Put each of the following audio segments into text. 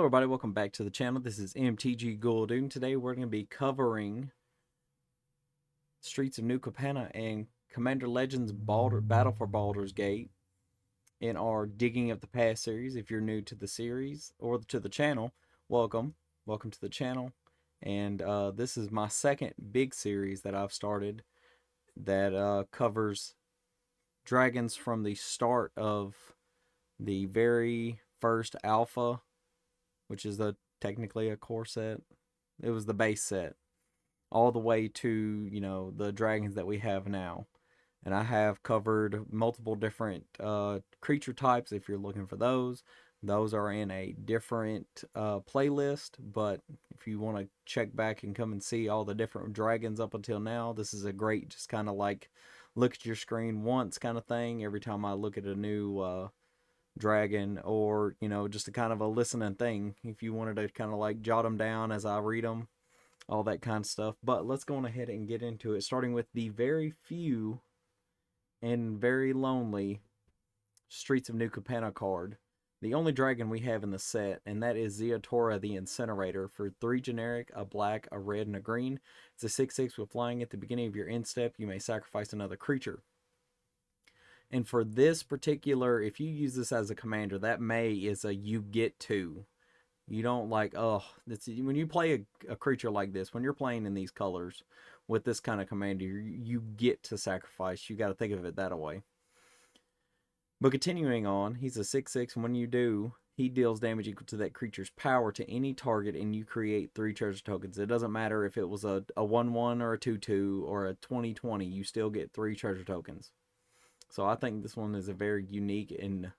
everybody, welcome back to the channel. This is MTG Bauldur. Today we're going to be covering Streets of New Capenna and Commander Legends Battle for Baldur's Gate in our Digging of the Past series. If you're new to the series or to the channel, welcome. Welcome to the channel. And this is my second big series that I've started that covers dragons from the start of the very first alpha, which is technically a core set. It was the base set, all the way to, the dragons that we have now. And I have covered multiple different creature types. If you're looking for those are in a different playlist. But if you want to check back and come and see all the different dragons up until now, this is a great just kind of like look at your screen once kind of thing. Every time I look at a new dragon, or just a kind of a listening thing, if you wanted to kind of like jot them down as I read them, all that kind of stuff. But let's go on ahead and get into it, starting with the very few and very lonely Streets of New Capenna card, the only dragon we have in the set, and that is Zeotora the Incinerator for 3 generic, a black, a red, and a green. It's a 6/6 with flying. At the beginning of your end step, you may sacrifice another creature. And for this particular, if you use this as a commander, that may is a you get to. You don't like, when you play a creature like this, when you're playing in these colors with this kind of commander, you get to sacrifice. You got to think of it that way. But continuing on, he's a 6/6, and when you do, he deals damage equal to that creature's power to any target, and you create 3 treasure tokens. It doesn't matter if it was a 1/1 or a 2/2 or a 20/20, you still get 3 treasure tokens. So I think this one is a very unique and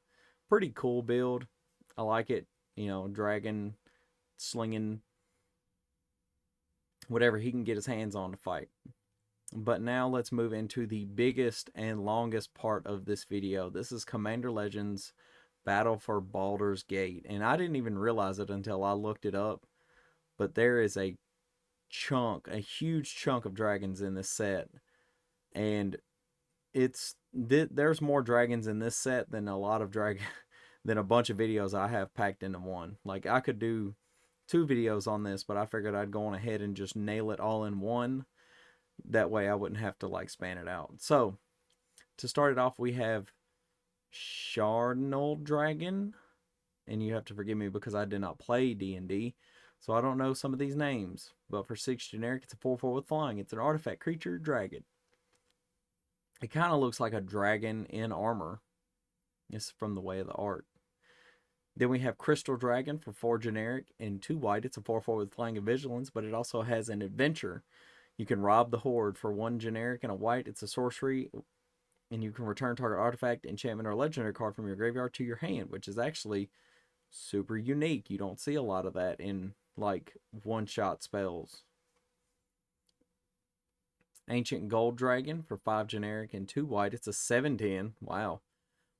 pretty cool build. I like it. Dragon slinging whatever he can get his hands on to fight. But now let's move into the biggest and longest part of this video. This is Commander Legends Battle for Baldur's Gate. And I didn't even realize it until I looked it up. But there is a huge chunk of dragons in this set. And there's more dragons in this set than than a bunch of videos I have packed into one. Like, I could do 2 videos on this, but I figured I'd go on ahead and just nail it all in one. That way I wouldn't have to like span it out. So to start it off, we have Sharnal Dragon, and you have to forgive me because I did not play D&D, so I don't know some of these names. But for 6 generic, it's a 4/4 with flying. It's an artifact creature dragon. It kind of looks like a dragon in armor. It's from the way of the art. Then we have Crystal Dragon for 4 generic and 2 white. It's a 4/4 with flying and vigilance, but it also has an adventure. You can rob the horde for 1 generic and a white. It's a sorcery, and you can return target artifact, enchantment, or legendary card from your graveyard to your hand, which is actually super unique. You don't see a lot of that in like one-shot spells. Ancient Gold Dragon for 5 generic and 2 white. It's a 7/10. Wow.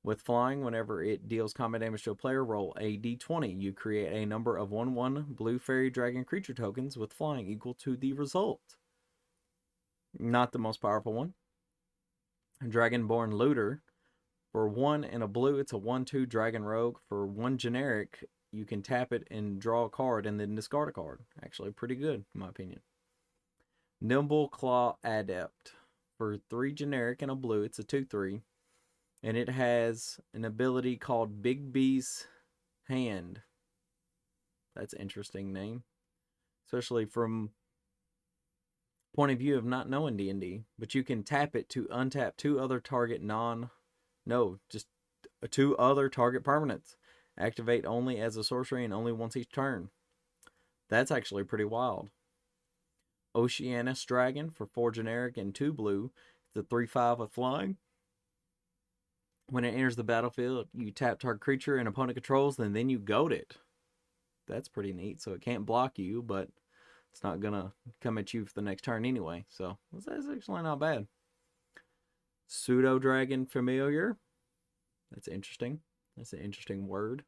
With flying, whenever it deals combat damage to a player, roll a d20. You create a number of 1/1 blue fairy dragon creature tokens with flying equal to the result. Not the most powerful one. Dragonborn Looter. For 1 and a blue, it's a 1/2 dragon rogue. For 1 generic, you can tap it and draw a card and then discard a card. Actually pretty good, in my opinion. Nimble Claw Adept. For 3 generic and a blue, it's a 2/3. And it has an ability called Big B's Hand. That's an interesting name. Especially from point of view of not knowing D&D. But you can tap it to untap 2 other target just 2 other target permanents. Activate only as a sorcery and only once each turn. That's actually pretty wild. Oceanus Dragon for 4 generic and 2 blue. It's a 3/5 with flying. When it enters the battlefield, you tap target creature and opponent controls, and then you goad it. That's pretty neat. So it can't block you, but it's not going to come at you for the next turn anyway. So that's actually not bad. Pseudo Dragon Familiar. That's interesting. That's an interesting word.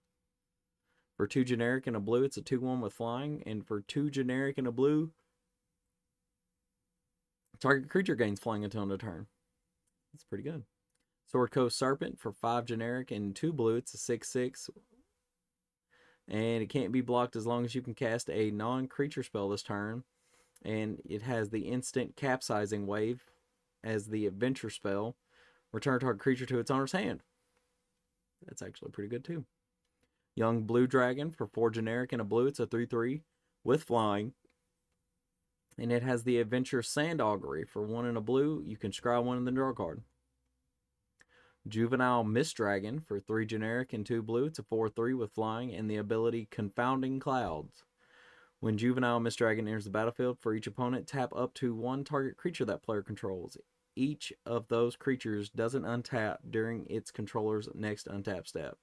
For 2 generic and a blue, it's a 2/1 with flying. And for 2 generic and a blue, target creature gains flying until end of turn. That's pretty good. Sword Coast Serpent for 5 generic and 2 blue. It's a 6/6 And it can't be blocked as long as you can cast a non-creature spell this turn. And it has the instant capsizing wave as the adventure spell. Return target creature to its owner's hand. That's actually pretty good too. Young Blue Dragon for 4 generic and a blue. It's a 3/3 with flying. And it has the adventure Sand Augury for 1 and a blue. You can scry 1 and then draw a card. Juvenile Mist Dragon for 3 generic and 2 blue. It's a 4/3 with flying and the ability Confounding Clouds. When Juvenile Mist Dragon enters the battlefield, for each opponent, tap up to 1 target creature that player controls. Each of those creatures doesn't untap during its controller's next untap step.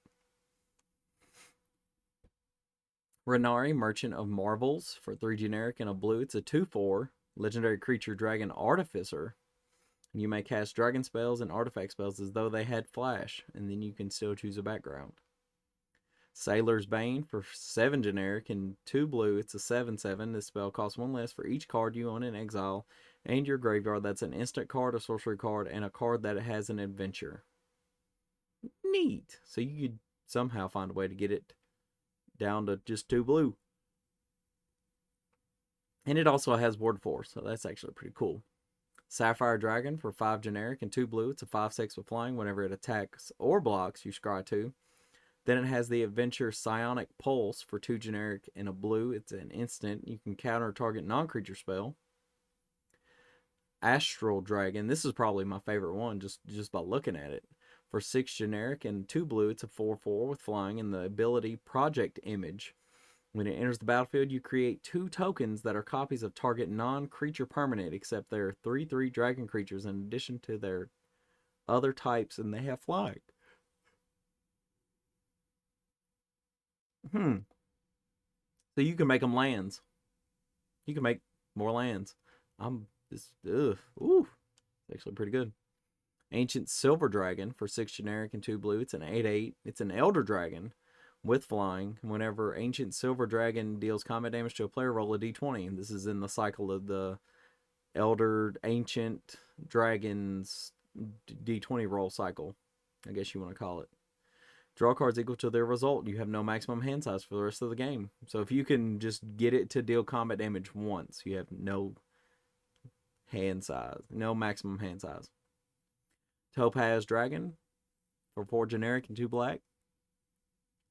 Renari, Merchant of Marvels for 3 generic and a blue. It's a 2/4 legendary creature Dragon Artificer. You may cast dragon spells and artifact spells as though they had flash, and then you can still choose a background. Sailor's Bane for 7 generic and 2 blue. It's a 7/7. This spell costs 1 less for each card you own in exile and your graveyard. That's an instant card, a sorcery card, and a card that has an adventure. Neat. So you could somehow find a way to get it down to just 2 blue. And it also has board 4, so that's actually pretty cool. Sapphire Dragon for 5 generic and 2 blue. It's a 5/6 with flying. Whenever it attacks or blocks, you scry 2. Then it has the adventure Psionic Pulse for 2 generic and a blue. It's an instant. You can counter target non-creature spell. Astral Dragon. This is probably my favorite one just by looking at it. For 6 generic and 2 blue, it's a 4/4 with flying and the ability Project Image. When it enters the battlefield, you create 2 tokens that are copies of target non-creature permanent, except they're 3/3 dragon creatures in addition to their other types, and they have flying. So you can make them lands. You can make more lands. It's actually pretty good. Ancient Silver Dragon for 6 generic and 2 blue. It's an 8/8. It's an Elder Dragon with flying. Whenever Ancient Silver Dragon deals combat damage to a player, roll a d20. This is in the cycle of the Elder Ancient Dragons d20 roll cycle, I guess you want to call it. Draw cards equal to their result. You have no maximum hand size for the rest of the game. So if you can just get it to deal combat damage once, you have no hand size, no maximum hand size. Topaz Dragon for 4 generic and 2 black.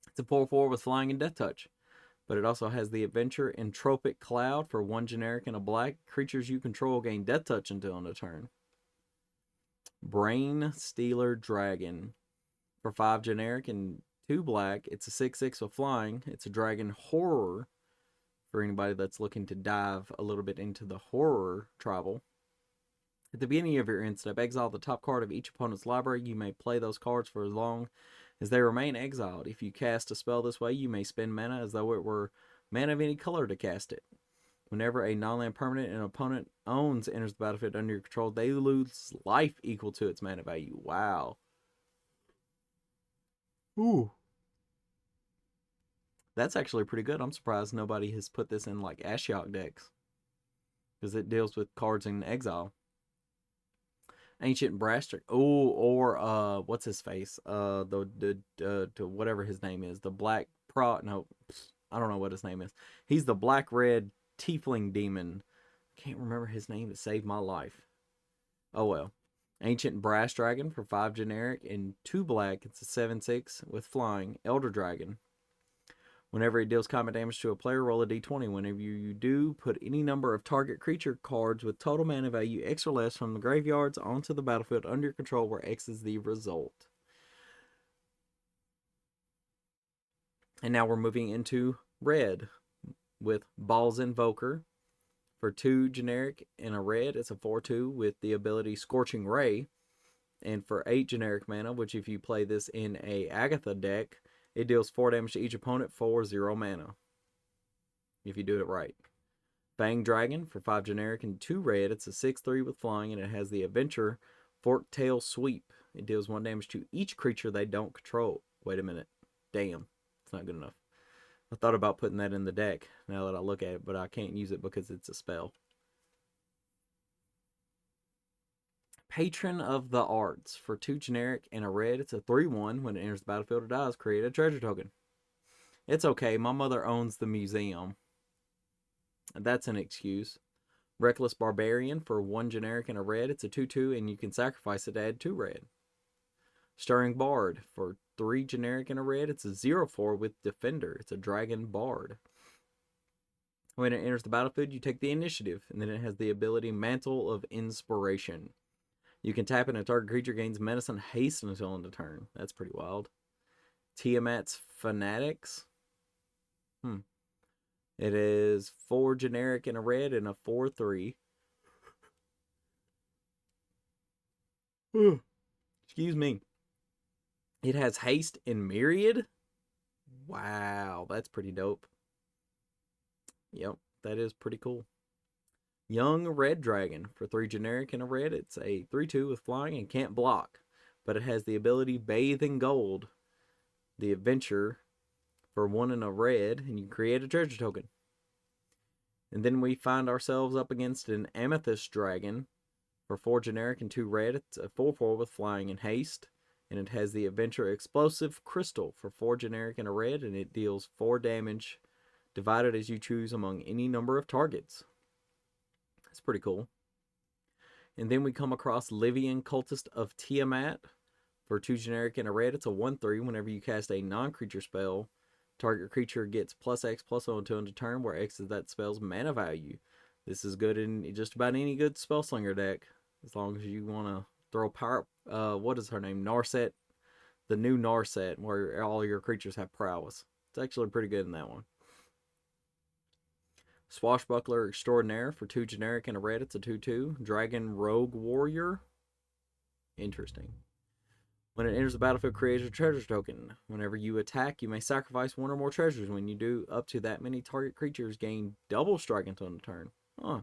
It's a 4/4 with flying and death touch. But it also has the adventure Entropic Cloud for 1 generic and a black. Creatures you control gain death touch until end of turn. Brain Stealer Dragon for 5 generic and 2 black. It's a 6/6 with flying. It's a dragon horror for anybody that's looking to dive a little bit into the horror tribal. At the beginning of your end step, exile the top card of each opponent's library. You may play those cards for as long as they remain exiled. If you cast a spell this way, you may spend mana as though it were mana of any color to cast it. Whenever a non-land permanent an opponent owns enters the battlefield under your control, they lose life equal to its mana value. Wow. Ooh. That's actually pretty good. I'm surprised nobody has put this in like Ashiok decks, because it deals with cards in exile. Ancient Braster. Oh, or what's his face? The whatever his name is. The Black Pro. No, I don't know what his name is. He's the black red tiefling demon. Can't remember his name. It saved my life. Oh well. Ancient Brass Dragon for 5 generic and 2 black. It's a 7/6 with flying. Elder Dragon. Whenever it deals combat damage to a player, roll a d20. Whenever you do, put any number of target creature cards with total mana value X or less from the graveyards onto the battlefield under your control, where X is the result. And now we're moving into red with Ball's Invoker for 2 generic and a red. It's a 4/2 with the ability Scorching Ray. And for 8 generic mana, which if you play this in a Agatha deck, it deals 4 damage to each opponent for 0 mana, if you do it right. Fang Dragon for 5 generic and 2 red. It's a 6/3 with flying, and it has the adventure Fork Tail Sweep. It deals 1 damage to each creature they don't control. Wait a minute. Damn. It's not good enough. I thought about putting that in the deck now that I look at it, but I can't use it because it's a spell. Patron of the Arts for 2 generic and a red. It's a 3/1. When it enters the battlefield or dies, create a treasure token. It's okay. My mother owns the museum. That's an excuse. Reckless Barbarian for 1 generic and a red. It's a 2/2, and you can sacrifice it to add 2 red. Stirring Bard for 3 generic and a red. It's a 0/4 with Defender. It's a Dragon Bard. When it enters the battlefield, you take the initiative, and then it has the ability Mantle of Inspiration. You can tap it, and a target creature gains menace and haste until end of turn. That's pretty wild. Tiamat's Fanatics. It is 4 generic and a red and a 4/3. Excuse me. It has haste and myriad. Wow, that's pretty dope. Yep, that is pretty cool. Young Red Dragon for 3 generic and a red. It's a 3/2 with flying and can't block, but it has the ability Bathe in Gold, the adventure, for 1 and a red, and you create a treasure token. And then we find ourselves up against an Amethyst Dragon for 4 generic and 2 red. It's a 4/4 with flying and haste, and it has the adventure Explosive Crystal for 4 generic and a red, and it deals 4 damage divided as you choose among any number of targets. That's pretty cool. And then we come across Livian Cultist of Tiamat for 2 generic and a red. It's a 1/3. Whenever you cast a non-creature spell, target creature gets +X/+0 until end of turn, where X is that spell's mana value. This is good in just about any good Spellslinger deck, as long as you want to throw power. What is her name? Narset. The new Narset, where all your creatures have prowess. It's actually pretty good in that one. Swashbuckler Extraordinaire for 2 generic and a red. It's a 2/2. Dragon Rogue Warrior. Interesting. When it enters the battlefield, create a treasure token. Whenever you attack, you may sacrifice 1 or more treasures. When you do, up to that many target creatures gain double strike until the turn. Huh.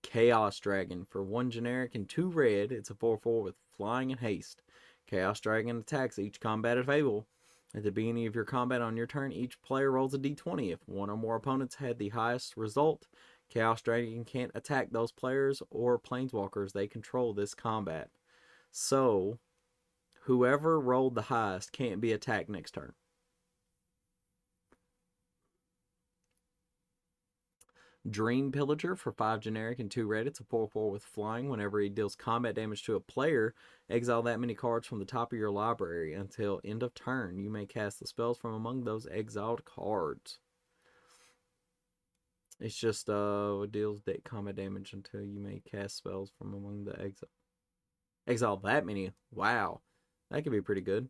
Chaos Dragon for 1 generic and 2 red. It's a 4/4 with flying and haste. Chaos Dragon attacks each combat if able. At the beginning of your combat on your turn, each player rolls a d20. If 1 or more opponents had the highest result, Chaos Dragon can't attack those players or planeswalkers they control this combat. So, whoever rolled the highest can't be attacked next turn. Dream Pillager for 5 generic and 2 red. It's a 4/4 with flying. Whenever he deals combat damage to a player, exile that many cards from the top of your library until end of turn. You may cast the spells from among those exiled cards. It's just deals combat damage until you may cast spells from among the exile that many. Wow, that could be pretty good.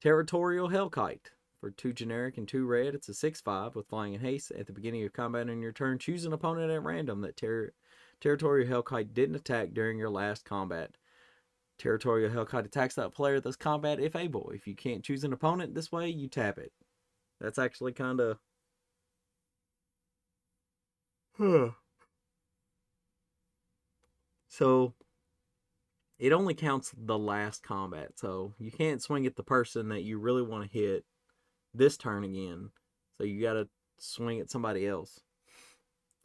Territorial Hellkite for 2 generic and 2 red. It's a 6/5 with flying and haste. At the beginning of combat on your turn, choose an opponent at random that Territorial Hellkite didn't attack during your last combat. Territorial Hellkite attacks that player that's combat if able. If you can't choose an opponent this way, you tap it. That's actually kind of... So, it only counts the last combat. So, you can't swing at the person that you really want to hit this turn again. So, you got to swing at somebody else.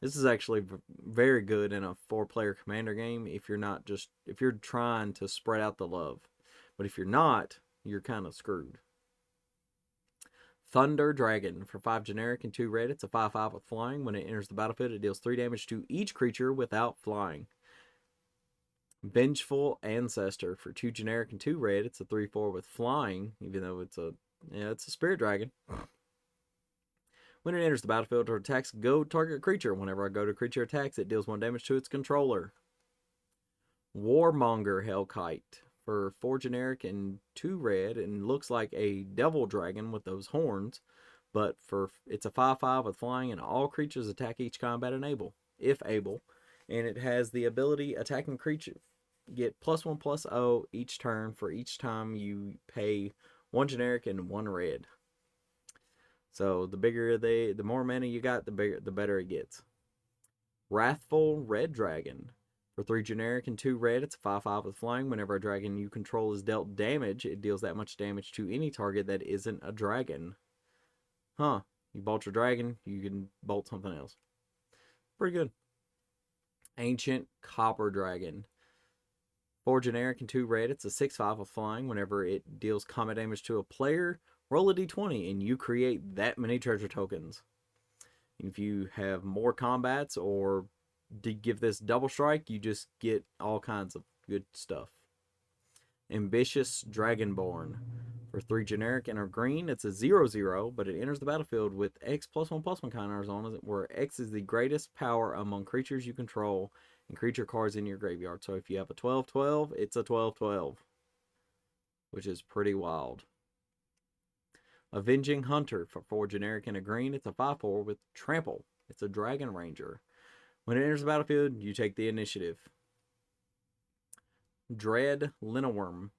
This is actually very good in a 4-player commander game if you're trying to spread out the love. But if you're not, you're kind of screwed. Thunder Dragon for 5 generic and 2 red. It's a 5/5 with flying. When it enters the battlefield, it deals 3 damage to each creature without flying. Vengeful Ancestor for 2 generic and 2 red. It's a 3/4 with flying, even though it's a spirit dragon. When it enters the battlefield or attacks, go target creature. Whenever a go to creature attacks, it deals 1 damage to its controller. Warmonger Hellkite for 4 generic and 2 red, and looks like a devil dragon with those horns, but it's a 5/5 with flying, and all creatures attack each combat if able, and it has the ability attacking creature get +1/+0 each turn for each time you pay 1 generic and 1 red. So the more mana you got, the better it gets. Wrathful Red Dragon for 3 generic and 2 red. It's a 5/5 with flying. Whenever a dragon you control is dealt damage, it deals that much damage to any target that isn't a dragon. Huh. You bolt your dragon, you can bolt something else. Pretty good. Ancient Copper Dragon. 4 generic and 2 red. It's a 6/5 with flying. Whenever it deals combat damage to a player Roll a d20 and you create that many treasure tokens. If you have more combats or give this double strike, you just get all kinds of good stuff. Ambitious Dragonborn. For 3 generic and a green, it's a 0/0, but it enters the battlefield with X +1/+1 counters on it, where X is the greatest power among creatures you control and creature cards in your graveyard. So if you have a 12/12, it's a 12/12, which is pretty wild. Avenging Hunter. For 4 generic and a green, it's a 5/4 with Trample. It's a Dragon Ranger. When it enters the battlefield, you take the initiative. Dread Linneworm.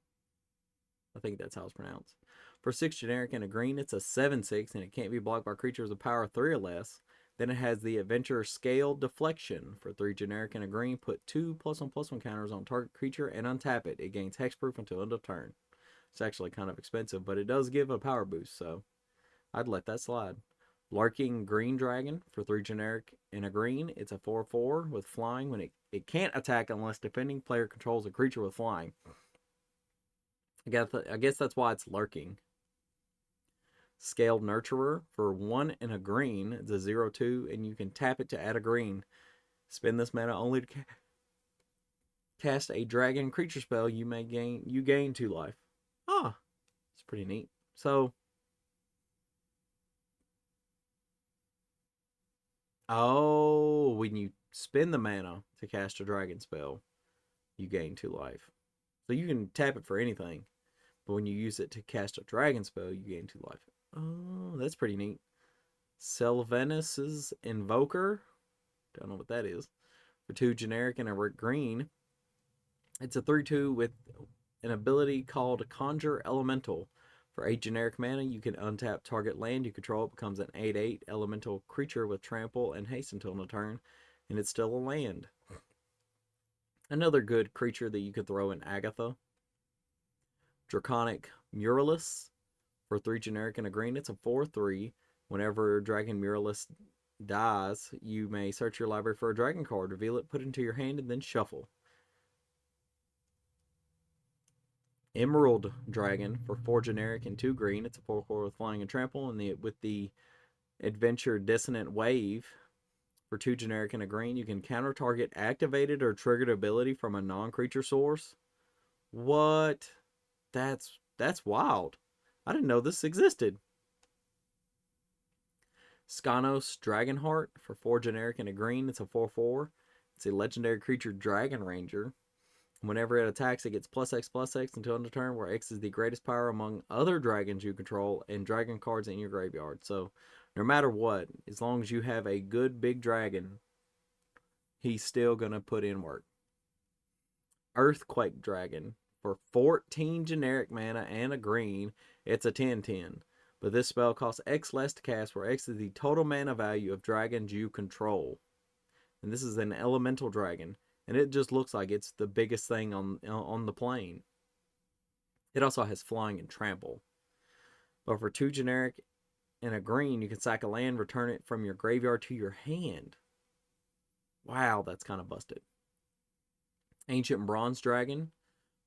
I think that's how it's pronounced. For 6 generic and a green, it's a 7/6, and it can't be blocked by creatures with power 3 or less. Then it has the Adventure Scale Deflection. For 3 generic and a green, put 2 +1/+1 counters on target creature and untap it. It gains hexproof until end of turn. It's actually kind of expensive, but it does give a power boost, so I'd let that slide. Larking Green Dragon. For 3 generic and a green, it's a 4/4 with flying. When it can't attack unless defending player controls a creature with flying. I guess that's why it's lurking. Scaled Nurturer. For 1 and a green, it's a 0/2, and you can tap it to add a green. Spend this mana only to cast a dragon creature spell. You gain 2 life. Ah, it's pretty neat. So, when you spend the mana to cast a dragon spell, you gain 2 life. So you can tap it for anything, but when you use it to cast a dragon spell, you gain 2 life. Oh, that's pretty neat. Sylvanas' Invoker. Don't know what that is. For 2 generic and a green, it's a 3/2 with an ability called Conjure Elemental. For 8 generic mana, you can untap target land you control. It becomes an 8/8 elemental creature with trample and haste until end of turn, and it's still a land. Another good creature that you could throw in Agatha. Draconic Muralist. For 3 generic and a green, it's a 4/3. Whenever Dragon Muralist dies, you may search your library for a dragon card, reveal it, put it into your hand, and then shuffle. Emerald Dragon. For 4 generic and 2 green, it's a 4/4 with flying and trample, and with the Adventure Dissonant Wave. For 2 generic and a green, you can counter target activated or triggered ability from a non-creature source. What? That's wild. I didn't know this existed. Skanos Dragonheart. For 4 generic and a green, it's a 4/4. It's a legendary creature Dragon Ranger. Whenever it attacks, it gets +X/+X until end of turn, where X is the greatest power among other dragons you control and dragon cards in your graveyard. So, no matter what, as long as you have a good big dragon, he's still going to put in work. Earthquake Dragon. For 14 generic mana and a green, it's a 10/10. But this spell costs X less to cast, where X is the total mana value of dragons you control. And this is an elemental dragon. And it just looks like it's the biggest thing on the plane. It also has flying and trample. But for 2 generic and a green, you can sack a land, return it from your graveyard to your hand. Wow, that's kind of busted. Ancient Bronze Dragon.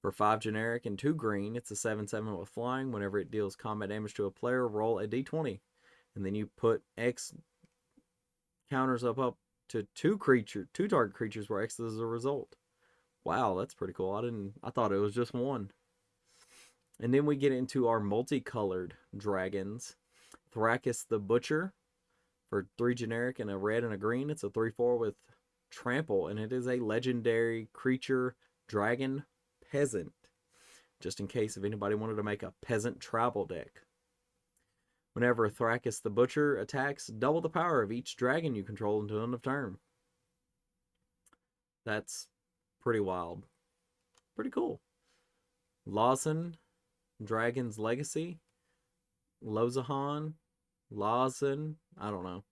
For 5 generic and 2 green, it's a 7/7 with flying. Whenever it deals combat damage to a player, roll a d20. And then you put X counters up to 2 target creatures where X is a result. Wow, that's pretty cool. I thought it was just 1. And then we get into our multicolored dragons. Thrakis the Butcher. For 3 generic and a red and a green, it's a 3/4 with trample, and it is a legendary creature dragon peasant. Just in case if anybody wanted to make a peasant travel deck. Whenever Thrakis the Butcher attacks, double the power of each dragon you control until end of turn. That's pretty wild. Pretty cool. Lawson, Dragon's Legacy. Lozahan, Lawson, I don't know.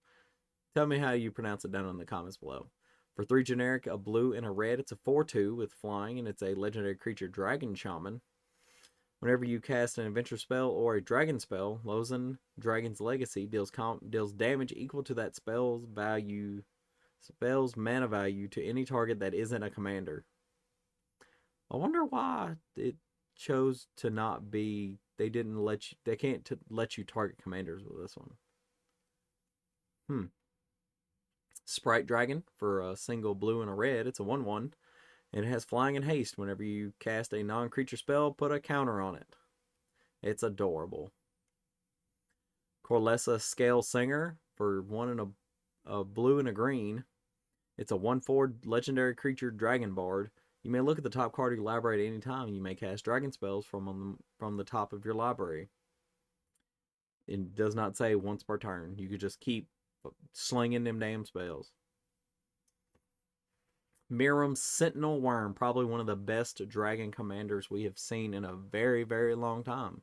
Tell me how you pronounce it down in the comments below. For 3 generic, a blue and a red, it's a 4/2 with flying, and it's a legendary creature Dragon Shaman. Whenever you cast an adventure spell or a dragon spell, Lozan Dragon's Legacy deals damage equal to that spell's mana value to any target that isn't a commander. I wonder why it chose to not be didn't let you, they can't let you target commanders with this one. Sprite Dragon for a single blue and a red. It's a 1/1. And it has flying and haste. Whenever you cast a non-creature spell, put a counter on it. It's adorable. Corlessa Scale Singer for 1 and a blue and a green. It's a 1/4 legendary creature Dragon Bard. You may look at the top card of your library at any time. You may cast dragon spells from the top of your library. It does not say once per turn. You could just keep slinging them damn spells. Miram's Sentinel Worm, probably one of the best dragon commanders we have seen in a very, very long time.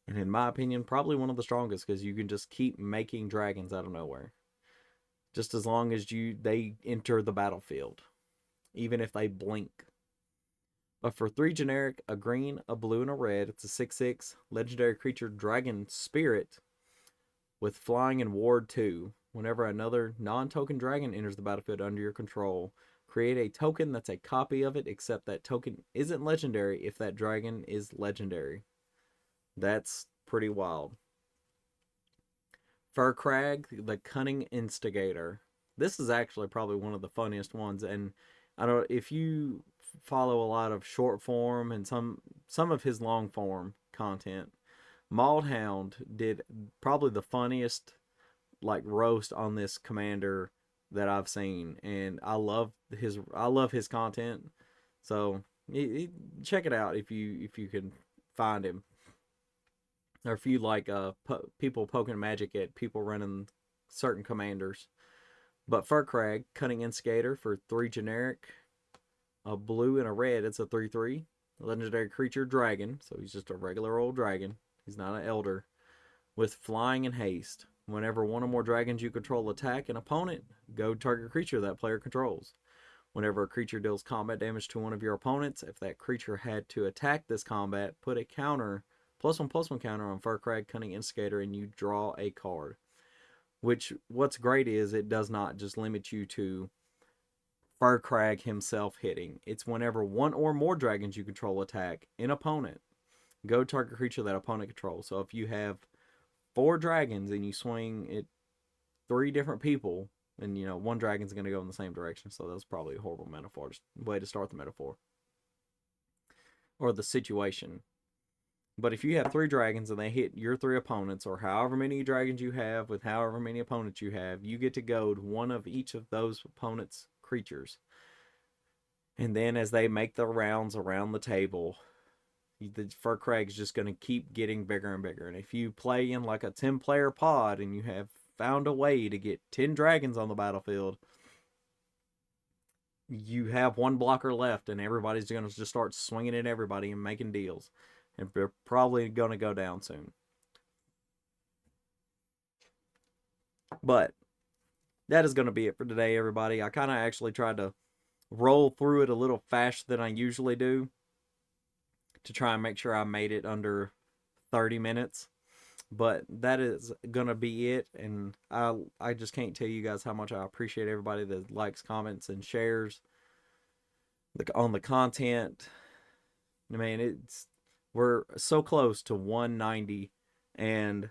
And in my opinion, probably one of the strongest, because you can just keep making dragons out of nowhere. Just as long as they enter the battlefield. Even if they blink. But for 3 generic, a green, a blue, and a red, it's a 6/6 legendary creature Dragon Spirit with flying and ward 2. Whenever another non-token dragon enters the battlefield under your control, create a token that's a copy of it, except that token isn't legendary if that dragon is legendary. That's pretty wild. Furcrag, the Cunning Instigator. This is actually probably one of the funniest ones, and I don't if you follow a lot of short form and some of his long form content. Mauled Hound did probably the funniest roast on this commander that I've seen, and I love his content. So check it out if you can find him, or if you like people poking magic at people running certain commanders. But Furcrag, Cunning Instigator for 3 generic, a blue and a red. It's a 3/3 legendary creature dragon, so he's just a regular old dragon. He's not an elder. With flying and haste. Whenever one or more dragons you control attack an opponent, go target creature that player controls. Whenever a creature deals combat damage to one of your opponents, if that creature had to attack this combat, put a counter, +1/+1 counter on Furcrag, Cunning Instigator, and you draw a card. Which, what's great is it does not just limit you to Furcrag himself hitting. It's whenever one or more dragons you control attack an opponent, go target creature that opponent controls. So if you have 4 dragons and you swing at 3 different people, and one dragon's going to go in the same direction, so that's probably a horrible metaphor, way to start the metaphor or the situation. But if you have 3 dragons and they hit your 3 opponents, or however many dragons you have with however many opponents you have, you get to goad one of each of those opponents' creatures. And then as they make the rounds around the table, the Furcrag's just going to keep getting bigger and bigger. And if you play in like a 10-player pod and you have found a way to get 10 dragons on the battlefield, you have 1 blocker left, and everybody's going to just start swinging at everybody and making deals. And they're probably going to go down soon. But that is going to be it for today, everybody. I kind of actually tried to roll through it a little faster than I usually do, to try and make sure I made it under 30 minutes. But that is going to be it. And I just can't tell you guys how much I appreciate everybody that likes, comments, and shares on the content. I mean, we're so close to 190. And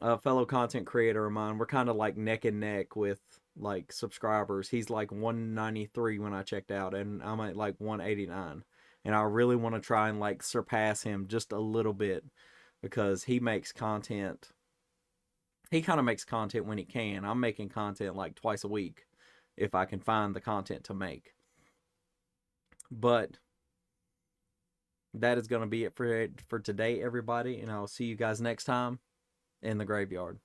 a fellow content creator of mine, we're kind of like neck and neck with subscribers. He's like 193 when I checked out, and I'm at like 189. And I really want to try and surpass him just a little bit, because he makes content. He kind of makes content when he can. I'm making content like twice a week if I can find the content to make. But that is going to be it for today, everybody. And I'll see you guys next time in the graveyard.